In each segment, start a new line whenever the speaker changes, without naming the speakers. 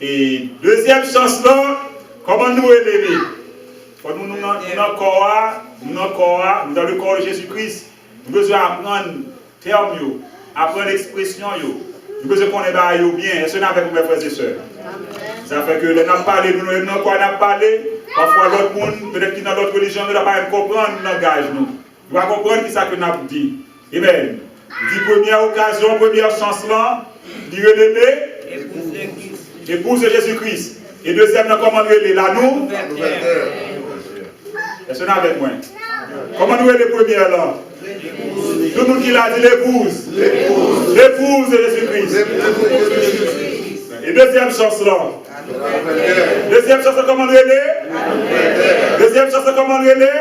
Et deuxième chance là, comment nous élever? Nous dans le corps, nous dans le corps de Jésus-Christ, nous devons apprendre termes, apprendre l'expression, nous devons connaître bien. Est-ce que nous avons mes frères et sœurs? Ça fait que nous avons parlé, nous avons parlé, parfois l'autre monde, peut-être qui dans l'autre religion, ne va pas comprendre le langage. Nous va comprendre ce que nous avons dit. Amen. Die première occasion, première chance là, dit épouse de Jésus-Christ. Et deuxième, comment nous relais là, nous? Est-ce que vous avec moi? Comment nous relais première là? Tout le monde qui l'a dit l'épouse. L'épouse de Jésus-Christ. Et deuxième chance là. Deuxième chance, comment nous relais? Deuxième chance, comment nous relais?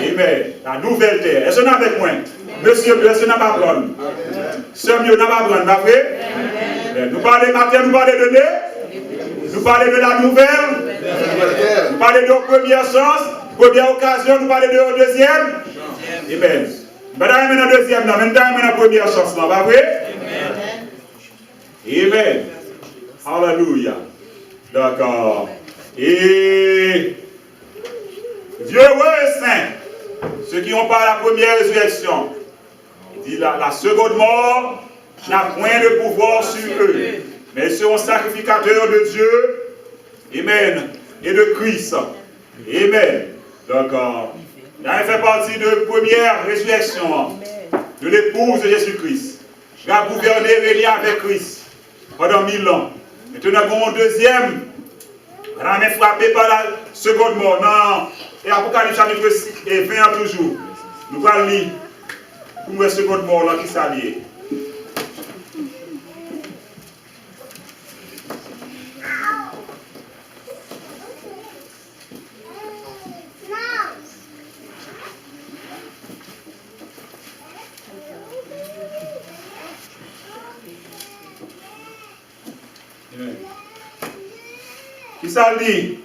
Amen. La nouvelle terre. Est-ce que vous avec moi? Monsieur, est-ce que vous n'avez pas prendre? Sœur, vous n'avez pas prendre, pas vrai? Nous parlons matin, nous parlons de l'année. Nous parlons de la nouvelle. Nous parlons de la première chance, première occasion, nous parlons de la deuxième. Amen. Maintenant, la deuxième, maintenant, la première chance, pas vrai? Amen. Alléluia. D'accord. Et Dieu est saint. Ceux qui ont pas la première résurrection, il dit la seconde mort n'a point de pouvoir sur eux, mais ils seront sacrificateurs de Dieu, amen, et de Christ, amen. Donc, il fait partie de la première résurrection de l'épouse de Jésus-Christ. Il a gouverné et avec Christ pendant 1000 ans. Maintenant, nous avons un deuxième, on a frappé par la seconde mort. Non, et Apocalypse chapitre 20 toujours. Nous allons lire pour la seconde mort là qui s'allie. Qui ça dit?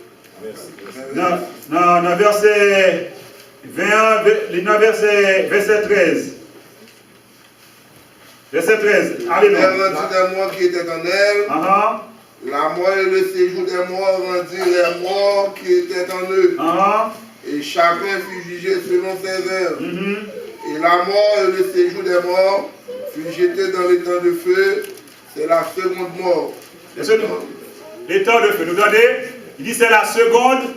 Dans verset 21, verset 13. Verset 13. Alléluia.
Elle rendit les morts qui étaient en elle. La mort et le séjour des morts rendirent les morts qui étaient en eux. Et chacun fut jugé selon ses œuvres. Et la mort et le séjour des morts fut jeté dans les temps de feu. C'est la seconde mort.
Les temps de feu. Nous regardez, il dit c'est la seconde.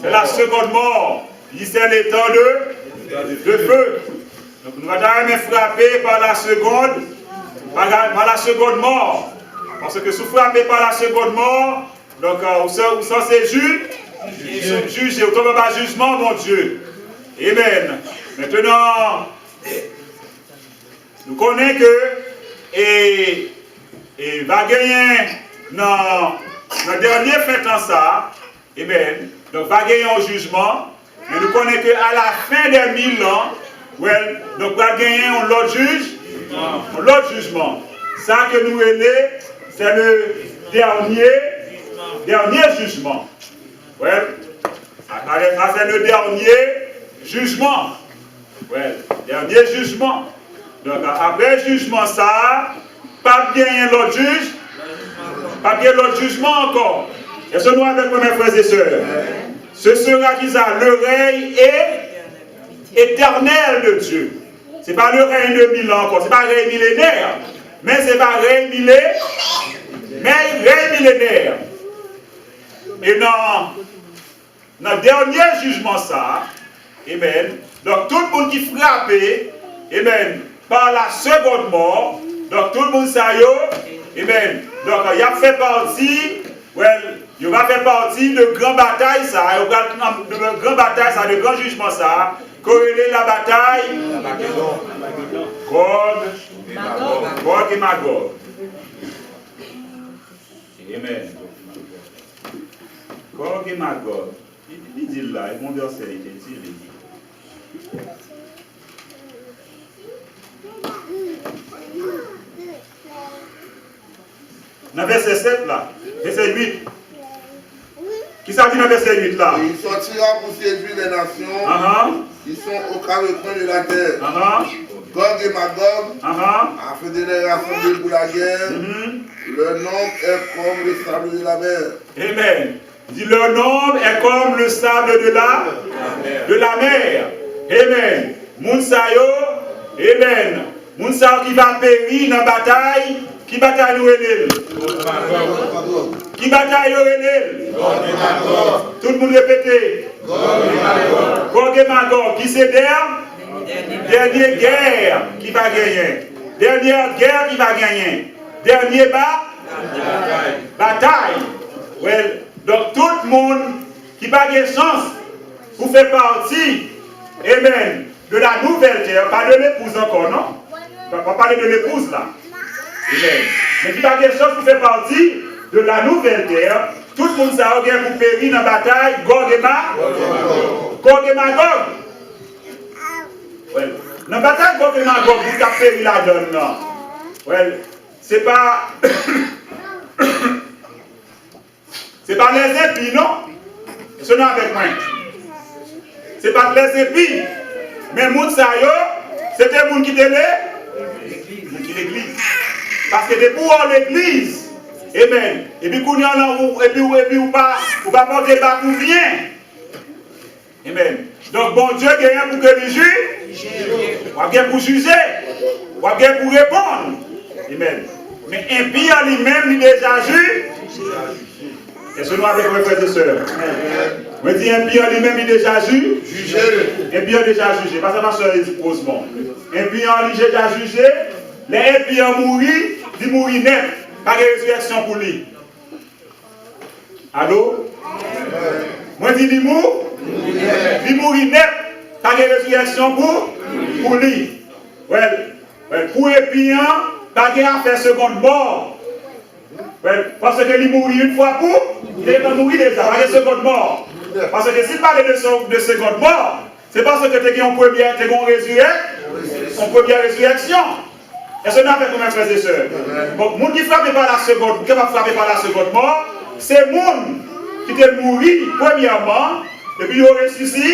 C'est la seconde mort. Il dit c'est les temps de feu. Donc nous allons être frappés par la seconde mort. Parce que si vous frappez par la seconde mort, donc vous êtes jugé, vous tombez par jugement, mon Dieu. Amen. Maintenant, nous connaissons que et va gagner dans le dernier fait en ça, amen. Donc va gagner un jugement, mais nous connaissons qu'à la fin des 1000 ans, donc va gagner un autre jugement. Ça que nous élèvons, c'est le dernier jugement. Ça c'est le dernier jugement. Dernier jugement. Donc après le jugement ça, pas bien l'autre juge, pas bien l'autre jugement encore. Est-ce que nous avec mes frères et sœurs? Ce sera qui ça, le règne éternel de Dieu. Ce n'est pas le règne de 1000 ans encore, ce n'est pas le règne millénaire, mais c'est pas le règne millénaire. Et dans le dernier jugement ça, amen, donc tout le monde qui frappé, amen, par la seconde mort, donc tout le monde ça yo, amen, donc il a fait partie, il va faire partie de grandes batailles ça, de grandes batailles ça, de grands jugements ça, corrélé la bataille, Gog et Magog. Amen. Gog et Magog. Il dit là, il mon verset, il dit. Dans verset 7 là, verset 8. Qui ça dit dans verset 8 là?
Il sortira pour séduire les nations qui sont au carrefour de la terre. Gog et Magog, afin de les rassembler pour la guerre, Le nombre est comme le sable de la mer.
Amen. Dit le nombre est comme le sable de la mer. Amen. Mounsayo, amen. Mounsayo qui va périr dans la bataille. Qui bataille nous relève? Qui bataille nous relève? Tout le monde répète. Gog et Magog. Qui c'est dernière guerre qui va gagner. Dernière guerre qui va gagner. Dernier bataille. Well, donc tout le monde qui va gagner chance pour faire partie, amen, de la nouvelle terre, pas de l'épouse encore, non? On va pas parler de l'épouse là. Amen. Mais qui va gagner chance pour faire partie de la nouvelle terre, tout le monde ça a gagné pour périr dans la bataille, Gog et Magog. Well, dans la bataille Gog et Magog, vous avez péri la donne là. Well, c'est pas c'est pas les épis, non? Ce n'est avec moi. C'est pas les épis. Mais Moutsayo, c'était le monde qui était l'église. Parce que depuis l'église, amen. Et puis qu'on y en a, et puis ou pas porter pas pour rien. Amen. Donc bon Dieu gagne pour que les juges, ou bien pour juger, ou bien pour répondre. Amen. Mais impie en lui-même, il déjà jugé. Et ce nous avec mes frères et sœurs. Je dis impie en lui-même, il déjà jugé. Impie en déjà jugé. Pas ça ma soeur Rosemont. Impie en lui déjà jugé. Les impies en mourir, il mourit net. Pas de résurrection pour lui. Allô? Moi dis il mourit net. Pas de résurrection pour lui. Pour impie, pas de faire seconde mort. Parce que il mourit une fois il est pas mourir déjà, pas de seconde mort. Parce que s'il parlait de seconde mort, c'est parce que tu as une première résurrection. Est-ce que nous avons combien de frères et sœurs? Donc, les gens qui frappent par la seconde mort, c'est les gens qui sont morts premièrement, et puis ils ont ressuscité.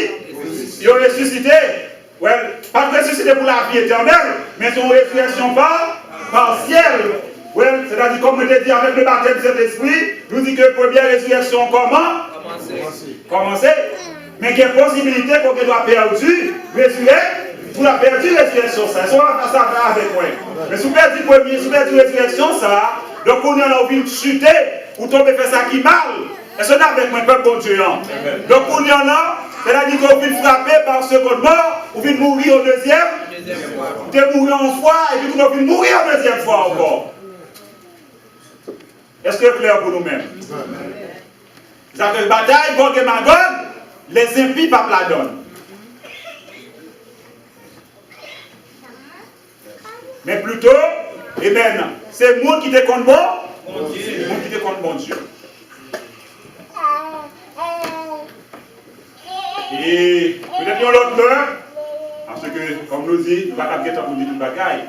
Pas ressuscité pour la vie éternelle, mais c'est une résurrection partielle. C'est-à-dire, comme je l'ai dit avec le baptême de cet esprit, nous dit que la première résurrection commencer, mais qu'il y a une possibilité qu'on doit perdre pour la perdu résurrection, ça va avec moi. Mais si vous perdez résurrection, ça, donc on est là où vous chuter, ou tomber faire ça qui mal, et ce n'est avec moi, peuple bon Dieu. Donc on est là, c'est-à-dire qu'on vient frapper par seconde mort, ou vient mourir au deuxième, vous êtes mourir une fois, et puis vous vient mourir une deuxième fois encore. Est-ce que c'est clair pour nous-mêmes? C'est-à-dire que la bataille, Gog et Magog, les impies ne pas la donne. Mais plutôt, amen, c'est le monde qui te compte bon, le monde qui te compte bon Dieu. Et peut-être qu'il y a l'autre l'heure, parce que, comme nous dit, nous ne pouvons pas dire pour dire une bagaille.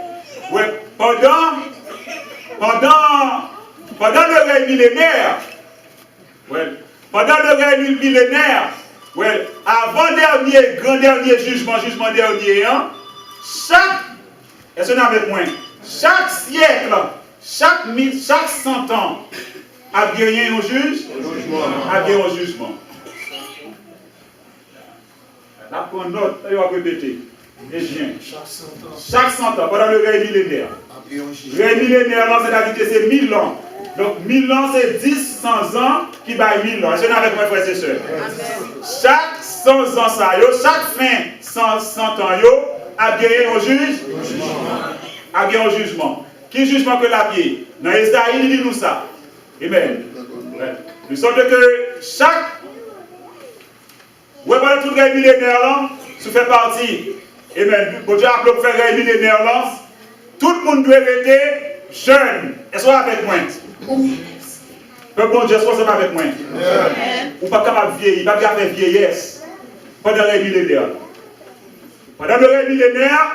Oui, pendant le règne millénaire, avant grand dernier jugement dernier, est-ce que nous avec moi? Chaque siècle, chaque 100 ans, a gagné un jugement. Là, pour note, on va répéter. Chaque 100 ans, pendant le règne millénaire. Le règne millénaire, c'est-à-dire que c'est 1000 ans. Donc 1000 ans, c'est 10, 100 ans qui baillent 1000 ans. Est-ce que nous avec moi, frères et sœurs? Chaque 100 ans, chaque fin 100 ans, a gagné un jugement. Qui jugement que la pied? Dans Isaïe, il dit nous ça. Amen. Nous sommes que chaque. Vous voyez tout le règne millénaire là, ça fait partie. Amen. Pour Dieu appelé pour faire le règne millénaire là, tout le monde doit être jeune. Est-ce que vous avec moi? Bon Dieu, est-ce que vous avec moi? Ou pas capable de vieillir, pas capable de vieillesse pendant le règne millénaire. Pendant le règne millénaire,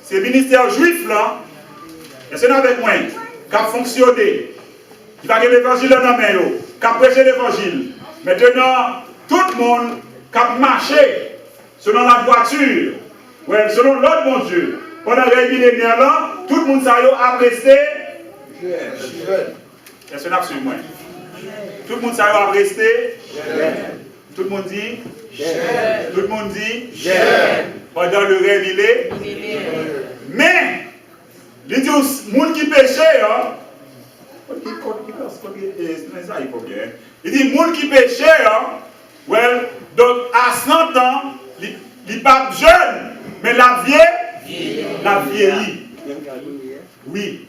c'est le ministère juif là, et c'est avec moi, qui a fonctionné, qui va gagner l'évangile dans la main, qui a prêché l'évangile. Maintenant, tout le monde qui a marché selon la voiture, selon l'ordre de mon Dieu. Pendant le règne millénaire là, tout le monde a resté Est-ce que vous avez moi? Tout le monde ça va rester? Tout le monde dit? Tout le monde dit? Pendant le rêve, il est? Mais, il dit, le monde qui péchait, hein? Il dit, le monde qui péchait, hein? Well, donc à 100 ans, il n'est pas jeune, mais la vieillit. Oui.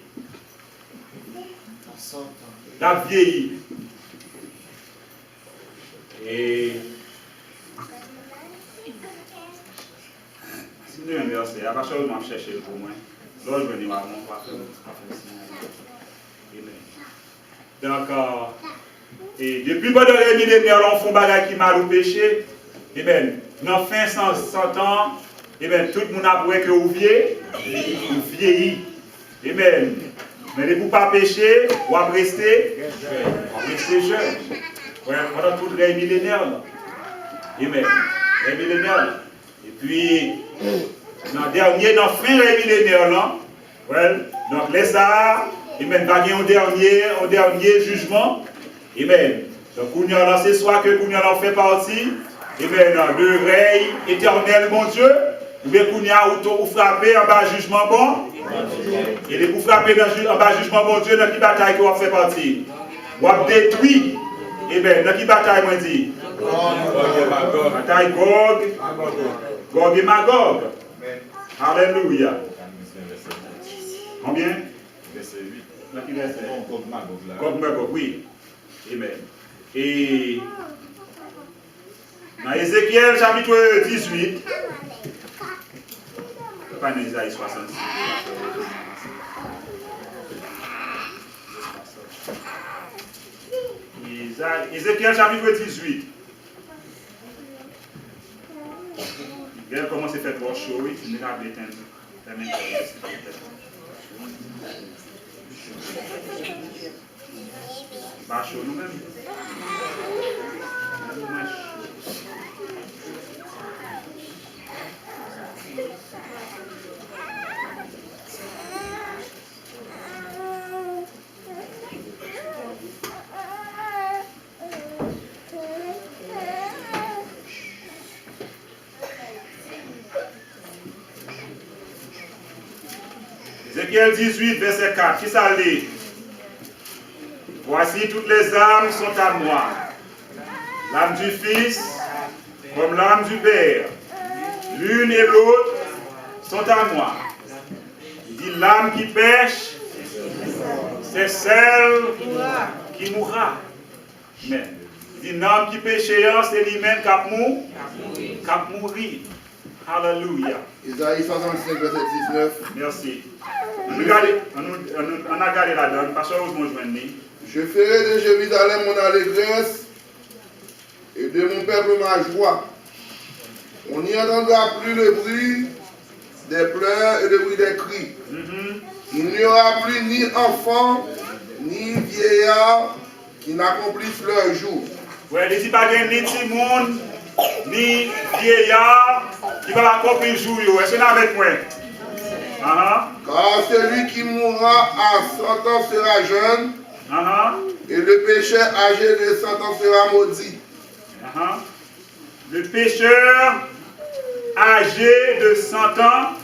La vieillit. Et si nous avons un verset, à partir de chercher pour moi, là je vais venir à mon donc, et depuis pendant les millénaires, on fait un bagage qui m'a au péché. Et bien, dans fin 100 ans, et bien, tout le monde a prouvé que vous vieillit. Et bien, mais vous ne pas pécher, vous rester jeune. Ouais, pendant tout les millénaires. Et bien, les millénaires. Et puis, dans fin des millénaires, là, ouais, donc les ça. Et même, il y a un dernier jugement. Et même, donc, on a lancé soit que on en fait partie. Et même, le règne éternel, mon Dieu. Ou bien, qu'on a frappé en bas jugement bon. Et vous frappez en bas jugement bon Dieu, dans qui bataille qu'on fait partie. Ou a détruit. Et bien, dans qui bataille, moi dit? Bataille Gog et Magog. Alléluia. Combien?
Verset 8.
Gog Magog, oui. Amen. Et dans Ézéchiel chapitre 18, pas dans Isaïe 66. Ézéchiel chapitre 18. Regardez comment c'est fait pour chaud, oui, tu m'as bien pas chaud nous-mêmes. Ézéchiel 18, verset 4, qui ça lit? Voici toutes les âmes sont à moi. L'âme du Fils comme l'âme du Père. L'une et l'autre sont à moi. Il dit l'âme qui pêche, c'est celle qui mourra. Mais il dit l'âme qui pêche, c'est lui-même qui a mouru. Alléluia.
Isaïe 65, verset 19.
Merci. On a gardé la donne, parce que je
Je ferai de Jérusalem mon allégresse et de mon peuple ma joie. On n'y entendra plus le bruit des pleurs et le bruit des cris. Il n'y aura plus ni enfants, ni vieillards qui n'accomplissent leur jour.
Oui, il dit pas ni petit monde, ni vieillard qui va accomplir le jour. Est-ce que vous avec moi?
Car celui qui mourra à 100 ans sera jeune, et le pécheur âgé de 100 ans sera maudit.
Le pécheur âgé de 100 ans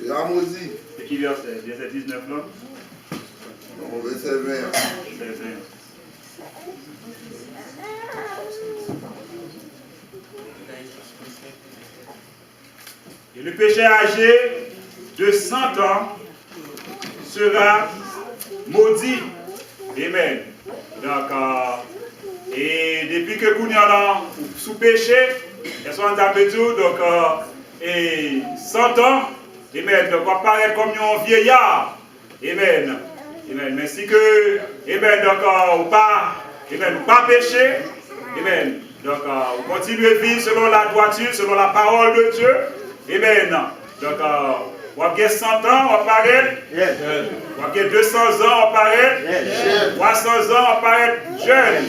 sera maudit.
C'est qui verset? Verset 19 là?
Non, verset 20.
Et le pécheur âgé de 100 ans sera maudit. Amen. Donc, et depuis que nous sommes sous péché, et sont en tout, donc, et 100 ans, amen, donc on paraît comme un vieillard. Amen. Amen. Mais si que, amen, donc, on pas péché, amen. Donc, on continue à vivre selon la droiture, selon la parole de Dieu. Amen. Donc, on a 100 ans, on paraît. On a 200 ans, on paraît. 300 ans, on paraît jeune.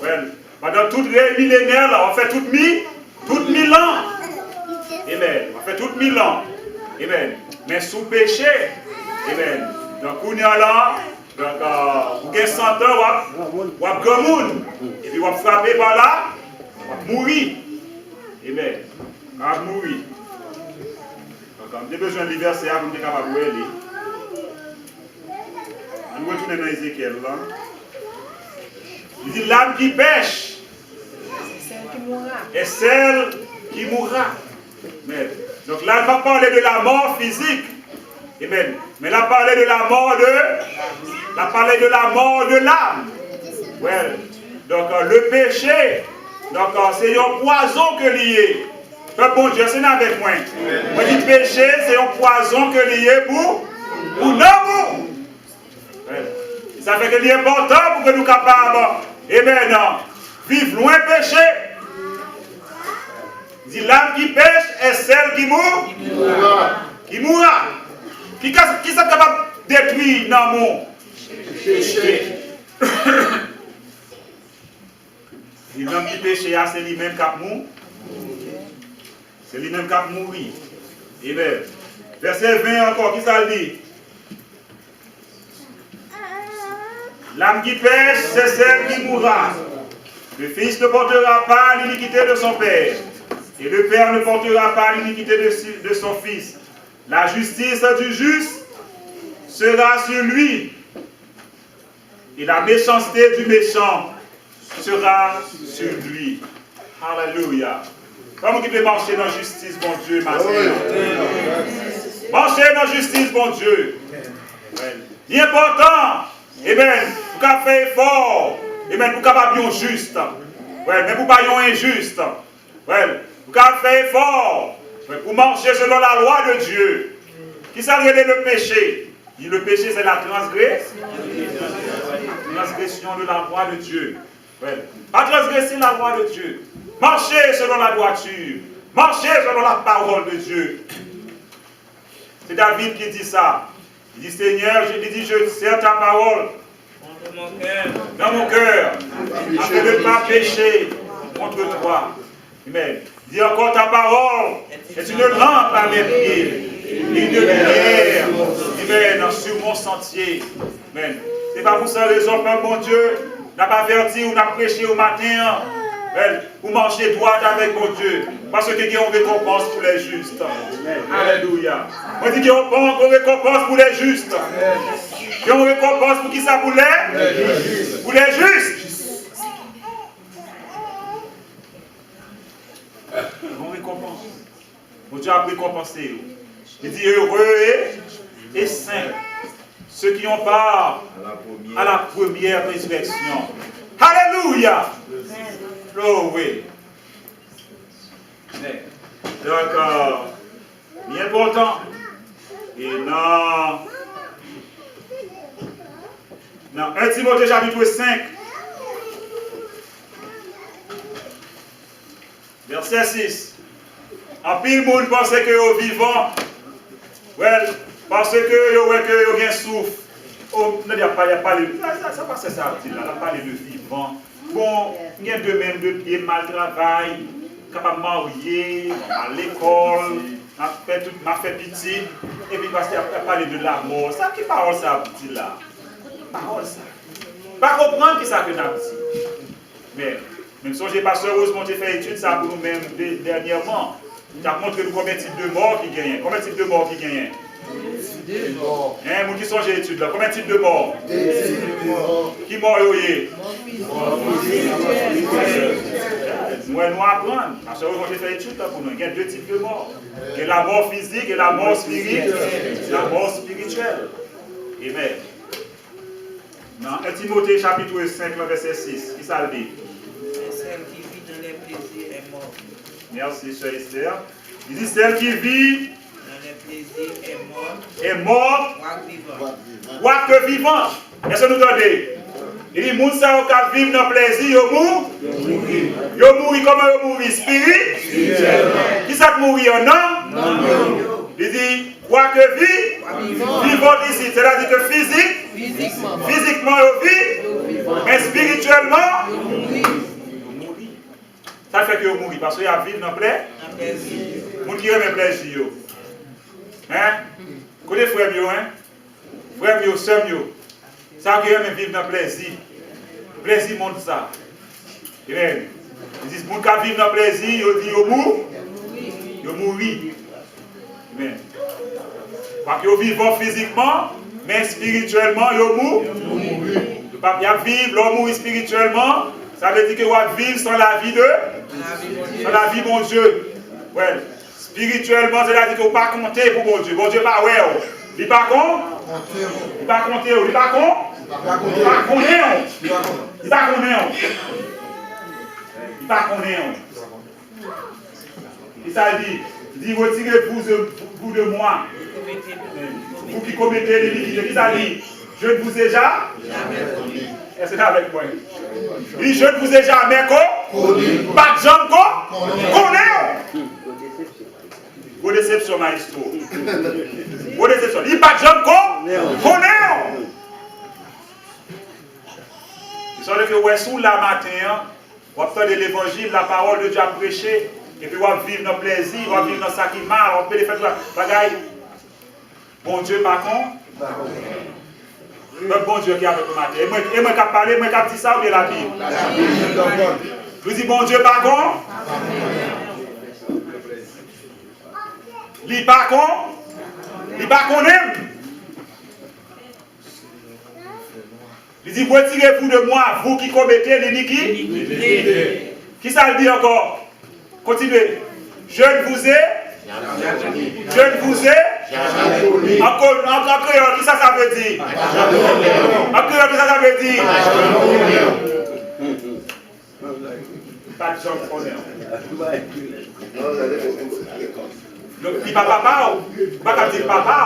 Well, pendant tous les millénaires, là, on fait toutes 1000 ans. Amen. On fait toutes 1000 ans. Amen. Mais sous péché. Amen. Donc, on est là. Donc, pour 100 ans, vous avez grand monde. Et puis, vous avez frappé par là, vous avez mourir. Eh bien, vous avez mourir. Donc, vous avez besoin de l'hiver, c'est à vous capable de aller. On retourne dans Ézéchiel là. Il dit l'âme qui pêche est celle qui mourra. Donc là, il va parler de la mort physique. Amen. Mais il a parlé de la mort de l'âme. Ouais. Donc le péché, donc c'est un poison que lié. Bon Dieu, c'est avec moi. Moi je dis péché, c'est un poison que lié pour l'amour. Ça fait que c'est important pour que nous capables, vivre loin péché. Il dit l'âme qui pêche est celle qui mourra. Qui mourra. Qui est capable de détruire dans mon péché. L'homme qui pêche, c'est lui-même qui a mouru. C'est lui-même qui a mouru. Et bien, verset 20 encore, qui ça dit? L'âme qui pêche, c'est celle qui mourra. Le fils ne portera pas l'iniquité de son père. Et le père ne portera pas l'iniquité de son fils. La justice du juste sera sur lui. Et la méchanceté du méchant sera sur lui. Alléluia. Comment qui peut marcher dans la justice, bon Dieu, ma sœur? Marcher dans la justice, bon Dieu. Il est important. Amen. Pour qu'on fasse effort. Amen. Pour qu'on soit bien juste. Mais pour pas être injuste. Pour qu'on fasse effort. Pour marcher selon la loi de Dieu. Qui s'appelle le péché? Le péché, c'est la transgression. Transgression de la loi de Dieu. Pas transgresser la loi de Dieu. Marcher selon la droiture. Marcher selon la parole de Dieu. C'est David qui dit ça. Il dit, Seigneur, je serre ta parole dans mon cœur, afin de ne pas pécher contre toi. Amen. Dis encore ta parole est une lampe à mes pieds, et une lumière, amen, sur mon sentier. Amen. C'est pas pour ça raison, Père mon Dieu, n'a pas averti ou n'a prêché au matin, pour marcher droit avec mon Dieu, parce qu'il y a une récompense pour les justes. Alléluia. On dit qu'il y a une récompense pour les justes. Il y a une récompense pour qui ça pour les? Pour les justes. On récompense. Mon Dieu a récompensé. Il dit heureux et saints ceux qui ont part à la première résurrection. Alléluia. Oh oui. Donc, il est important. Et dans 1 Timothée chapitre 5, verset 6. En pile monde pense que vous vivant, parce que vous avez souffle. Oh, il n'y a pas ça passe ça, il a parlé de vivant. Bon, il y a deux mains, deux pieds, mal travail, capable de marier, à l'école, m'a fait petit, et puis parce qu'il a parlé de la mort. Ça, qui parole ça, petit là? Parole ça. Pas comprendre qui ça que n'a petit. Mais, même si j'ai pas heureusement fait étude ça pour nous-mêmes dernièrement. Ça montre nous combien de types de morts qui gagnent. Combien de types de morts qui gagnent? Vous qui sont j'ai étude là, combien de types de morts? Qui mort yoye? Nous apprendre. Parce que nous avons fait étude là pour nous. Il y a deux types de morts. Il y a la mort physique et la mort spirituelle. La mort spirituelle. Amen. Dans 1 Timothée chapitre 5, verset 6, qui ça dit?
Celle qui vit dans les plaisirs est morte.
Merci, chère Esther. Il dit celle qui vit
Dans les plaisirs
est morte.
vivant.
Quoi que vivant. Est-ce que nous entendez? Il dit, moun sa yo ka vivre dans le plaisir, yo mouri. Yo mouri comment yo mouri? Spirituellement. Qui ça mouri en non? Il dit, quoi que vivant ici. C'est-à-dire que physiquement yo vit, mais spirituellement, yo mouri. Ça fait que yo mouri parce qu'il y a vivre dans le plaisir. Moun qui aime le plaisir. Hein? Connaissez frère yo, hein? Frère yo, sœur yo. Ça qui aime vivre dans le plaisir. Le plaisir montre ça. Amen. Ils disent, pour qu'ils vivent dans le plaisir, ils disent, ils mourent. Amen. Parce qu'ils vivent physiquement, mais spirituellement, ils mourent. Ils vivent, ils mourent spirituellement. Ça veut dire qu'ils vont vivre sans la vie de mon Dieu. Ouais. Spirituellement, c'est-à-dire qu'il ne faut pas compter pour mon Dieu. Mon Dieu, pas ouais. Il ne pas compter. Il ne pas compter. Il ne pas compter. Il ne pas compter. Il ne pas compter. Il ne pas compter. Et ça dit, il dit, retirez-vous de moi. Vous qui commettez l'iniquité. Qui ça dit? Je ne vous ai jamais connu. Est-ce que c'est avec moi? Oui, je ne vous ai jamais connu. Pas de jambes connu. Vos déceptions, maestro. Vos déceptions. Il n'y a pas de jambes connu. C'est ça que vous sous la matin, vous avez l'évangile, la parole de Dieu à prêcher, et puis vous vivre dans le plaisir, vous vivre dans ça qui mal, on peut les faire bagaille. Bon Dieu, par contre. Le bon Dieu qui est avec le matin. Et moi qui ai parlé, moi qui ai dit ça ou bien la Bible? Je vous dis bon Dieu, par contre. Il pas con. Il pas qu'on aime. Il dit, retirez-vous de moi, vous qui commettez l'iniquité. Qui ça le dit encore? Continuez. Je ne vous ai. Je ne vous ai. En créole, qui ça veut dire? En créole, qui ça veut dire? Pas de gens qu'on est. Il n'y a pas papa, ou pas dire papa,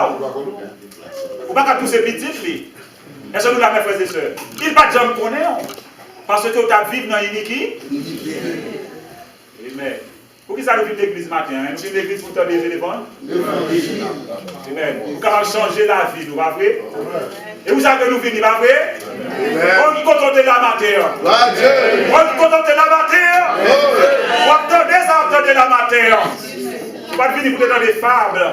ou pas tous ces petits. Est-ce que nous l'avons frères et sœurs? Il n'y a pas de gens qu'on est. Parce que tu as vécu dans l'iniquité. Amen. Pour qui ça nous vit l'église matin? Nous vivons l'église pour te lever les ventes. Amen. Pour qu'on changer la vie, nous, pas vrai? Et vous savez que nous vivons, pas vrai? On est content de la matière. On est content de la matière. On entendez la matière. Vous ne pouvez pas venir pour dans des fables,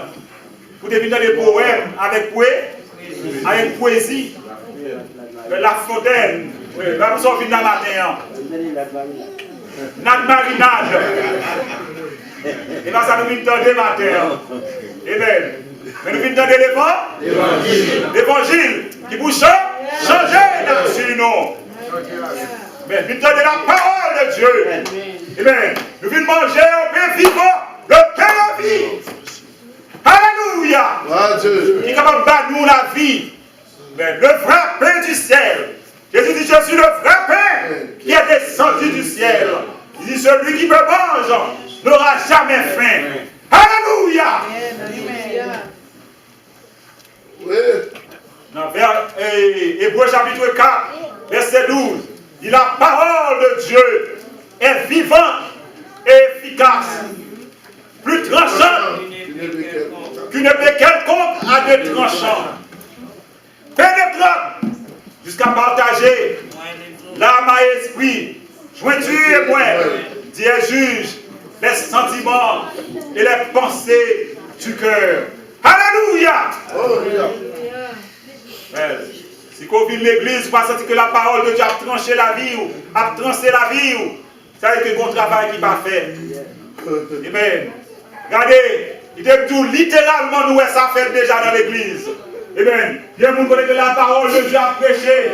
pour venir dans des poèmes avec poésie. La fontaine. Là, nous sommes venus dans la matin. Notre marinade. Et là, ça nous vient dans des matins. Amen. Mais nous venons dans l'évangile qui vous changer là-dessus, non. Mais nous venons dans la parole de Dieu. Amen. Nous venons manger au pain vivant, le pain de la vie. Alléluia. Qui est capable de battre nous la vie. Mais le vrai pain du ciel. Jésus dit, je suis le vrai pain qui est descendu du ciel. Il dit, celui qui me mange n'aura jamais faim. Alléluia.
Oui.
Dans Hébreux chapitre 4, verset 12, dit la parole de Dieu est vivante et efficace, plus tranchante qu'une épée quelconque à deux tranchants, pénétrante jusqu'à partager l'âme à esprit, jointure et point, dit un juge, les sentiments et les pensées du cœur. Alléluia! Si vous vivez l'église, vous sentez que la parole de Dieu a tranché la vie, ou a tranché la vie, ça veut dire que bon travail qui va faire. Amen. Regardez, il est tout littéralement nous ça fait déjà dans l'église. Amen. Il y a des gens qui connaissent que la parole de Dieu a prêché.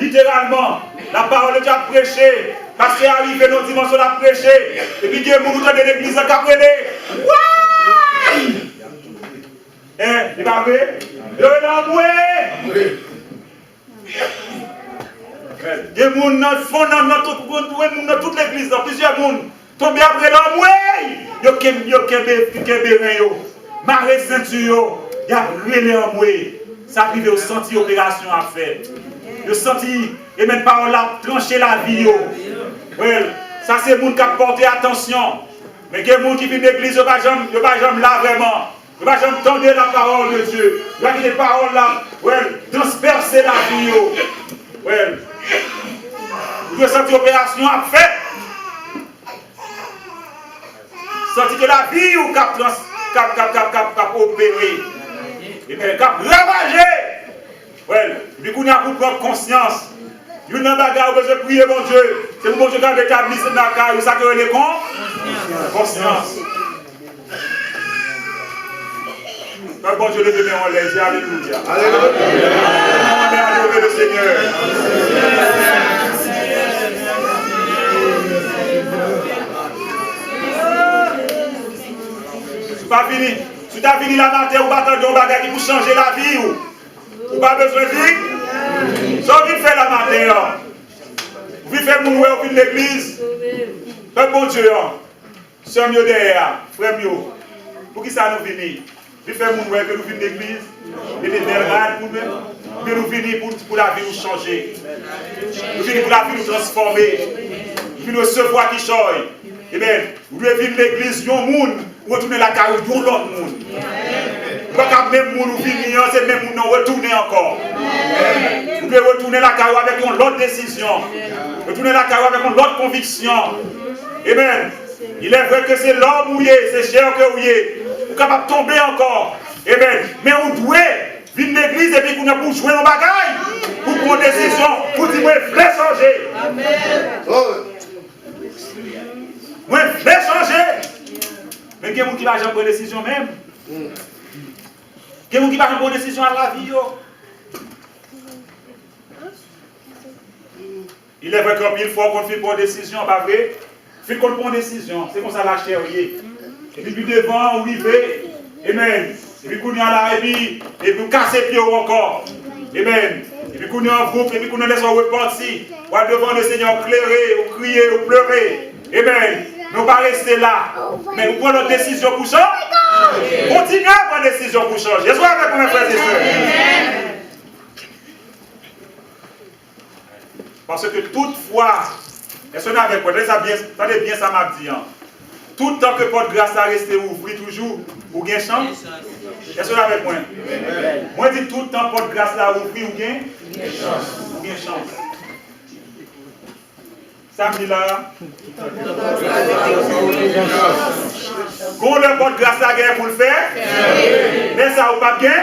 Littéralement, la parole de Dieu a prêché. Parce qu'il est arrivé dans une dimension à prêcher. Et puis il y a des gens qui connaissent l'église qui a prêché. Hein, il va vrai? Il y a des gens dans toute l'église, dans plusieurs mondes, tombés après l'amoué. Il y a marée ceinture, il y a brûlé l'amoué. Ça arrive au senti opération à faire. Le senti, et même parole là, trancher la vie. Ça c'est les gens qui ont porté attention. Mais il y a des gens qui viennent de l'église, ils ne sont pas là vraiment. Ils ne vont jamais entendre la parole de Dieu. Il y a des paroles là, transpercer la vie. Vous devez sentir l'opération à faire. Sentir que la vie ou cap opérer. Et bien, cap ravager. Ouais, puis qu'on a pour prendre conscience. Une bagarre, vous besoin de prier, mon Dieu. C'est pour mon Dieu qui a établi ce bagarre. Ça que les cons? Conscience. Bon Dieu, levez en l'aise. Alléluia. Alléluia. Alléluia le Seigneur. Si tu as fini, si tu as fini la matin, ou pas attendre un bagage qui pour changer la vie, ou pas besoin de vie, ça vient faire la matin. Vous faire mon oué au de l'église. Peuple bon Dieu, c'est mieux derrière, frère mieux. Pour qui ça nous finit? Vous faire mon oué que nous venons de l'église, et des belles rades pour nous. Mais nous venons pour la vie nous changer. Nous venons pour la vie nous transformer. Nous venons recevoir qui change. Eh bien, vous devez venir de l'église, un monde, retourner la carrière de l'autre monde. Pas même monde nous venir, c'est même monde nous retourner encore. Vous devez retourner la carrière avec une autre décision. Retourner la carrière avec une autre conviction. Eh bien, il est vrai que c'est l'homme mouillé, c'est cher que mouillé. Vous êtes capable de tomber encore. Eh bien, mais on doit venir de l'église et puis qu'on a pour jouer nos bagailles, pour prendre une décision, pour dire, moi, je voulais changer. Amen. Moi, je voulais changer. Mais il y a des gens qui vont prendre une décision même. Il y a des gens qui vont prendre une décision à la vie. Il est vrai qu'il faut qu'on fasse une décision, pas vrai? Il faut qu'on prenne une décision. C'est comme ça la chair. Et puis devant, on arrive. Amen. Et puis qu'on est là, et puis on casse les pieds encore. Amen. Et puis qu'on est en groupe, et puis qu'on est laissé repartir. On va devant le Seigneur clairer, ou crier, ou pleurer. Amen. Mais on ne va pas rester là. Mais on prend notre décision pour changer. Continuez à prendre une décision pour changer. Je suis avec mes frères et sœurs. Parce que toutefois, est-ce qu'on est avec moi? Attendez bien ça m'a dit. Tout le temps que porte grâce à rester ouvert toujours, ou bien chance? Est-ce qu'on est avec moi? Moi je dis tout le temps porte grâce là ouvert ou bien chance? Ou bien chance. Samedi là. Quand le porte grâce à guerre pour le faire, mais ça ou pas bien?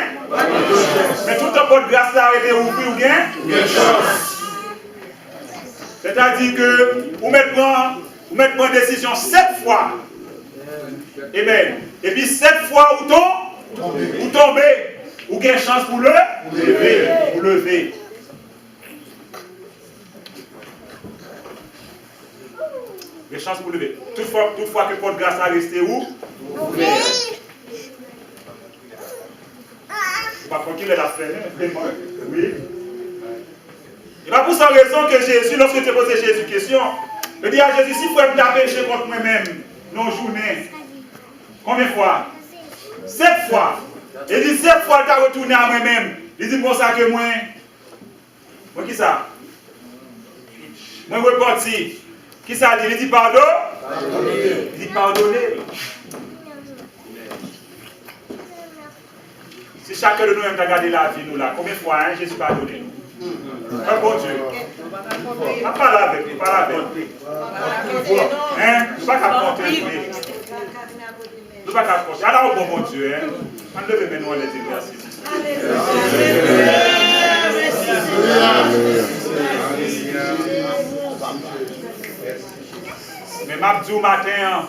Mais tout le temps porte grâce là arrêter ouvert ou bien chance. C'est-à-dire que vous mettez une décision 7 fois. Amen. Et puis 7 fois vous tombez. Vous avez une chance pour lever. Des chances pour lever. Toutefois que porte grâce à rester où? Par contre, il est la fin. Oui. Et pas pour cette raison que Jésus, lorsque tu as posé Jésus une question, il dit à Jésus, si vous pouvez me péché contre moi-même, non journée. Combien de fois? 7 fois. Il dit 7 fois, tu as retourné à moi-même. Il dit, bon, ça que moi. Moi, qui ça? Moi, je suis parti. Qui ça dit? Il dit, pardon? Il dit, pardonnez. Si chacun de nous aime regarder la vie, nous là, combien de fois Jésus pardonné nous? Un bon Dieu. Pas là avec lui, pas là avec lui. Hein? Je ne pas qu'à compter. Je ne pas qu'à compter. Alors, bon Dieu, hein? On lève maintenant les exercices. Mais m'a dit au matin,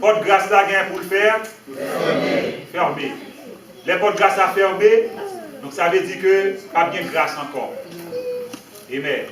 porte grâce là pour le faire. Fermé. Les portes grâce à fermer, donc ça veut dire que pas bien grâce encore. Amen.